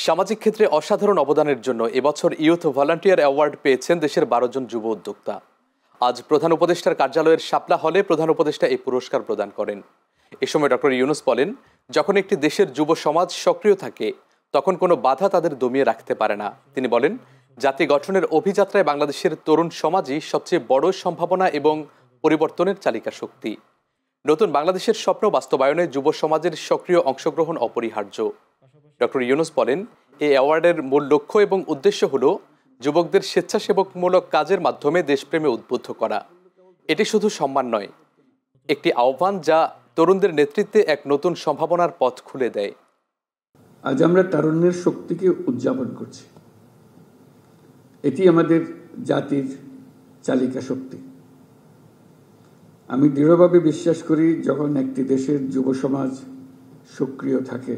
সামাজিক ক্ষেত্রে অসাধারণ অবদানের জন্য এবছর ইউথ ভলান্টিয়ার অ্যাওয়ার্ড পেয়েছেন দেশের ১২ জন যুব উদ্যোক্তা। আজ প্রধান উপদেষ্টার কার্যালয়ের শাপলা হলে প্রধান উপদেষ্টা এই পুরস্কার প্রদান করেন। এ সময় ডক্টর ইউনূস বলেন, যখন একটি দেশের যুব সমাজ সক্রিয় থাকে তখন কোনো বাধা তাদের দমিয়ে রাখতে পারে না। তিনি বলেন, জাতি গঠনের অভিযাত্রায় বাংলাদেশের তরুণ সমাজই সবচেয়ে বড় সম্ভাবনা এবং পরিবর্তনের চালিকা শক্তি। নতুন বাংলাদেশের স্বপ্ন বাস্তবায়নে যুব সমাজের সক্রিয় অংশগ্রহণ অপরিহার্য। ডক্টর ইউনূস বলেন, এই অ্যাওয়ার্ডের মূল লক্ষ্য এবং উদ্দেশ্য হল যুবকদের স্বেচ্ছাসেবকমূলক কাজের মাধ্যমে দেশপ্রেমে উদ্বুদ্ধ করা। এটি শুধু সম্মান নয়, একটি আহ্বান যা তরুণদের নেতৃত্বে এক নতুন সম্ভাবনার পথ খুলে দেয়। আজ আমরা তারুণ্যের শক্তিকে উদযাপন করছি। এটি আমাদের জাতির চালিকা শক্তি। আমি দৃঢ়ভাবে বিশ্বাস করি, যখন একটি দেশের যুব সমাজ সক্রিয় থাকে,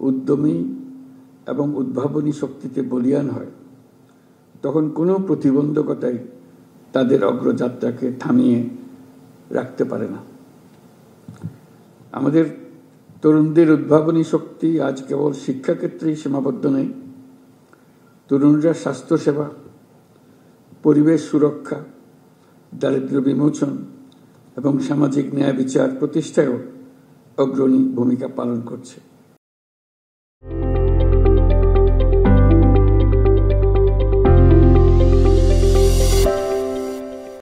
উদ্যমী এবং উদ্ভাবনী শক্তিতে বলীয়ান হয়, তখন কোনো প্রতিবন্ধকতাই তাদের অগ্রযাত্রাকে থামিয়ে রাখতে পারে না। আমাদের তরুণদের উদ্ভাবনী শক্তি আজ কেবল শিক্ষাক্ষেত্রেই সীমাবদ্ধ নেই। তরুণরা স্বাস্থ্যসেবা, পরিবেশ সুরক্ষা, দারিদ্র্য বিমোচন এবং সামাজিক ন্যায় বিচার প্রতিষ্ঠায়ও অগ্রণী ভূমিকা পালন করছে।